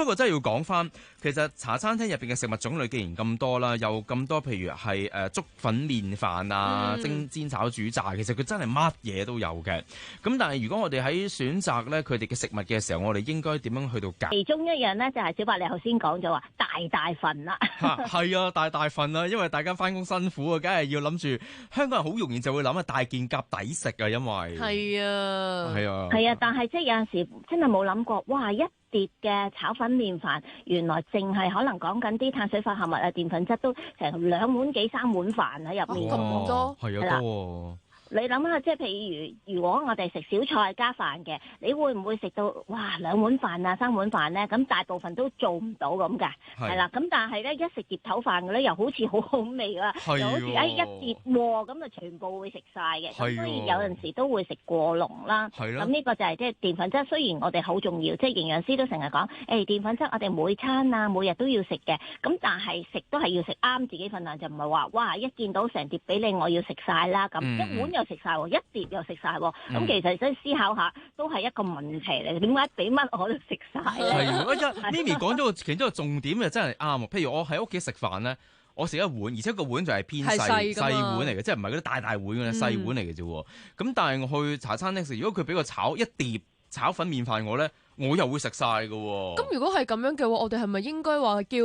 不過真係要講翻，其實茶餐廳入邊嘅食物種類既然咁多啦，有咁多譬如係粥粉麵飯啊、煎炒煮炸，其實佢真係乜嘢都有嘅。咁但係如果我哋喺選擇咧佢哋嘅食物嘅時候，我哋應該點樣去到揀？其中一樣咧就係小白你頭先講咗話大份啦。係啊，大份啦，因為大家翻工辛苦啊，梗係要諗住香港人好容易就會諗啊大件夾抵食啊，因為係啊，但係即係有陣時真係冇諗過，哇！一碟嘅炒粉麵飯，原來淨係可能講緊啲碳水化合物啊、澱粉質都成2碗幾3碗飯喺入面咁多，係啊多。你諗下，即係譬如，如果我哋食小菜加飯嘅，你會唔會食到哇2碗飯啊、3碗飯咧？咁大部分都做唔到咁嘅，係啦。咁但係咧，一食碟頭飯嘅咧，又好似好好味啊，又好似一碟喎，咁啊全部會食晒嘅。咁所以有陣時都會食過籠啦。咁呢個就係即係澱粉質。雖然我哋好重要，即係營養師都成日講，澱粉質我哋每餐啊、每日都要食嘅。咁但係食都係要食啱自己份量，就唔係話哇一見到成碟俾你，我要食晒啦咁，一碗又食晒喎，一碟又食晒喎，咁其實真係思考下，都係一個問題嚟嘅。點解俾乜我都食晒咧？係Mimi 講咗其中一個重點，就真係啱。譬如我喺屋企食飯咧，我食一碗，而且個碗就係偏細碗嚟嘅，即係唔係嗰啲大碗嘅細碗嚟嘅啫。咁但係我去茶餐廳食，如果佢俾個一碟炒粉麵飯我咧，我又會食晒㗎。咁如果係咁樣嘅話，我哋係咪應該話叫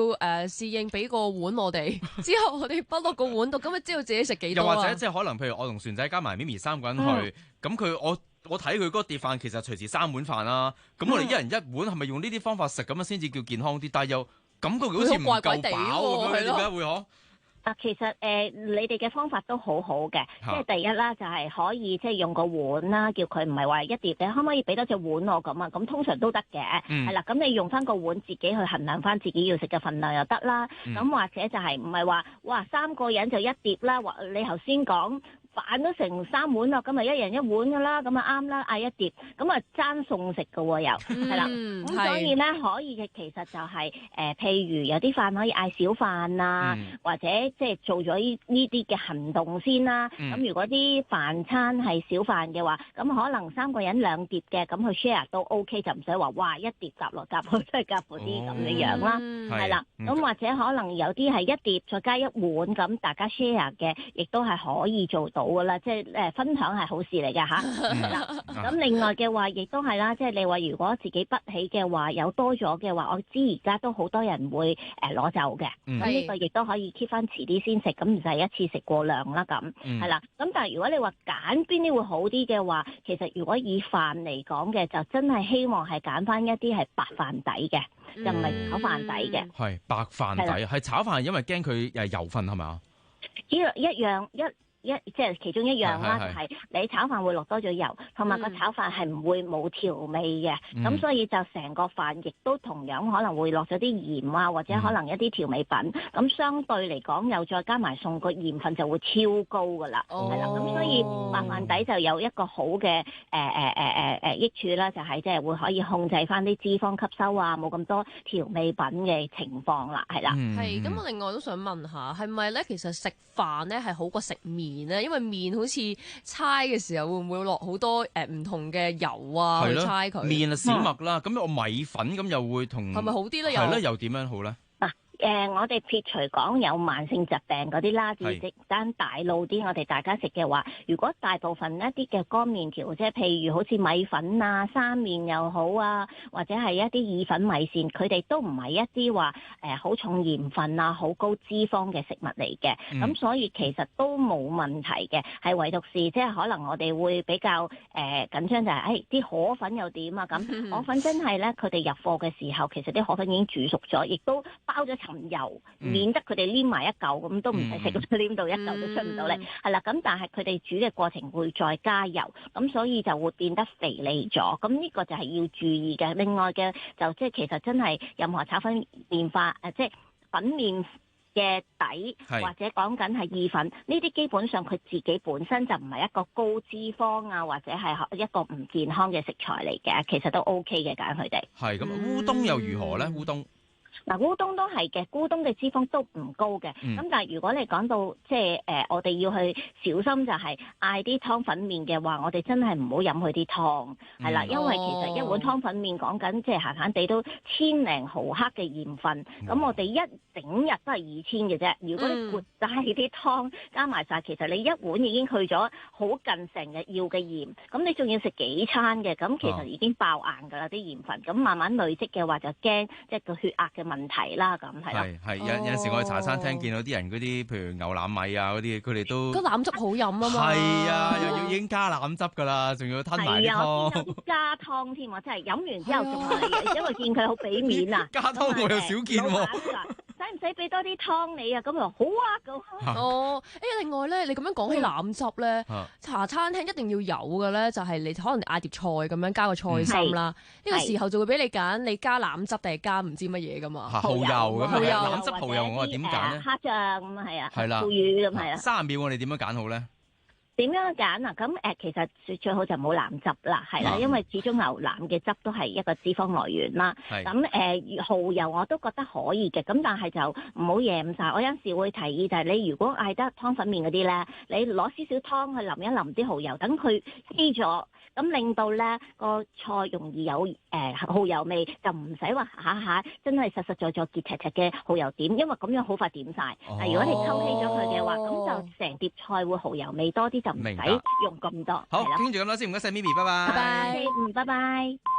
侍應俾個碗我哋，之後我哋不落個碗度，咁咪知道自己食幾多啊？又或者即係可能譬如我同船仔加埋 Mimi 3個人去，咁我睇佢嗰碟飯其實隨時3碗飯啦。咁我哋一人一碗，係咪用呢啲方法食咁樣先至叫健康啲？但係又感覺好似唔夠飽咁樣，點解會嗬？其實你哋嘅方法都好好嘅，即係第一啦，就係可以即係用個碗啦，叫佢唔係話一碟，你可唔可以俾多隻碗我咁啊？咁通常都得嘅，係啦，咁你用翻個碗自己去衡量翻自己要食嘅份量又得啦。咁或者就係唔係話哇3個人就一碟啦，或你頭先講。飯都成3碗咯，咁咪一人一碗噶啦，咁啊啱啦，嗌一碟，咁啊爭餸食噶喎又，係啦，咁所以咧可以嘅其實就係譬如有啲飯可以嗌小飯啊，或者即係做咗呢啲嘅行動先啦。咁如果啲飯餐係小飯嘅話，咁可能3個人2碟嘅，咁去 share 都 OK， 就唔使話哇一碟夾落夾去，即係夾嗰啲咁嘅樣啦，係啦。咁或者可能有啲係一碟再加一碗，咁大家 share 嘅，亦都係可以做到。噶啦，即係分享係好事嚟㗎吓。咁另外嘅話，亦都係啦，即係你話如果自己不起嘅話，有多咗嘅話，我知而家都好多人會攞走嘅。咁呢個亦都可以 keep 翻遲啲先食，咁唔使一次食過量啦。咁係啦。咁但係如果你話揀邊啲會好啲嘅話，其實如果以飯嚟講嘅，就真係希望係揀翻一啲係白飯底嘅，就唔係炒飯底嘅。係白飯底，係炒飯，因為驚佢油份係咪啊？即係其中一樣啦，就係你炒飯會落多咗油，同埋個炒飯係唔會冇調味嘅，咁所以就成個飯亦都同樣可能會落咗啲鹽啊，或者可能一啲調味品，咁相對嚟講又再加埋餸，個鹽分就會超高噶啦，係啦，咁所以白飯底就有一個好嘅益處啦，就係即係會可以控制翻啲脂肪吸收啊，冇咁多調味品嘅情況啦，係啦。係，咁我另外都想問下，係咪咧其實食飯咧係好過食麵？因為麵好似猜嘅時候會唔會落好多唔同嘅油啊去猜佢？麵啊小麥啦，咁我米粉咁又會同係咪好啲咧？係咧，又點樣好咧？我哋撇除講有慢性疾病嗰啲啦，只單大路啲，我哋大家食嘅話，如果大部分一啲嘅乾麵條，即係譬如好似米粉啊、生麵又好啊，或者係一啲意粉米線，佢哋都唔係一啲話好重鹽分啊、好高脂肪嘅食物嚟嘅，咁所以其實都冇問題嘅，係唯獨是即係可能我哋會比較緊張就係啲河粉又點啊咁，河粉真係咧佢哋入貨嘅時候，其實啲河粉已經煮熟咗，亦都包咗層油，免得佢哋黏埋一嚿咁都唔使食，黏到一嚿都出唔到嚟，係啦。咁但係佢哋煮嘅過程會再加油，咁所以就會變得肥膩咗。咁呢個就係要注意嘅。另外嘅就即係其實真係任何炒粉麵飯即係粉麵嘅底或者講緊係意粉，呢啲基本上佢自己本身就唔係一個高脂肪啊，或者係一個唔健康嘅食材嚟嘅，其實都 OK 嘅揀佢哋。係咁，烏冬又如何咧？嗱，烏冬都係嘅，烏冬嘅脂肪都唔高嘅。咁但係如果你講到即係我哋要去小心就係嗌啲湯粉麵嘅話，我哋真係唔好飲佢啲湯，係啦，因為其實一碗湯粉麵講緊即係閒閒地都1000毫克嘅鹽分，咁我哋一整日都係2000嘅啫。如果你撥晒啲湯加埋晒，其實你一碗已經去咗好近成日要嘅鹽，咁你仲要食幾餐嘅，咁其實已經爆硬㗎啦啲鹽分，咁慢慢累積嘅話就驚即係個血壓嘅問題啦，咁係啦。係有陣時我去茶餐廳見到啲人嗰啲，譬如牛腩米啊嗰啲，佢哋都個腩汁好飲啊嘛。係啊，又要已經加腩汁㗎啦，仲要吞埋啲湯。加湯添啊！真係飲完之後仲係，因為見佢好俾面啊。加湯我又少見喎。使唔使俾多啲湯你啊？咁話好啊咁。哦，另外咧，你咁樣講起腩汁咧，茶餐廳一定要有嘅咧，就係你可能嗌碟菜咁樣加個菜心啦。呢個時候就會俾你揀，你加腩汁定係加唔知乜嘢噶嘛？蠔油咁樣，腩汁蠔油我係點揀咧？黑醬咁啊，係啊，係啦，腐乳咁係啊。30秒我哋點樣揀好咧？點樣揀啊？咁其實最好就冇腩汁啦，係啦，因為始終牛腩嘅汁都係一個脂肪來源啦。咁蠔油我都覺得可以嘅，咁但係就唔好鹽晒。我有陣時會提議就係你如果嗌得湯粉麵嗰啲咧，你攞少少湯去淋一淋啲蠔油，等佢稀咗。咁令到咧個菜容易有蠔油味，就唔使話下下真係實實在在結踢踢嘅蠔油點，因為咁樣好快點晒。但如果你溝稀咗佢嘅話，咁就成碟菜會蠔油味多啲，就唔使用咁多。好，傾住咁多先，唔該晒咪咪，拜拜。拜拜，拜拜。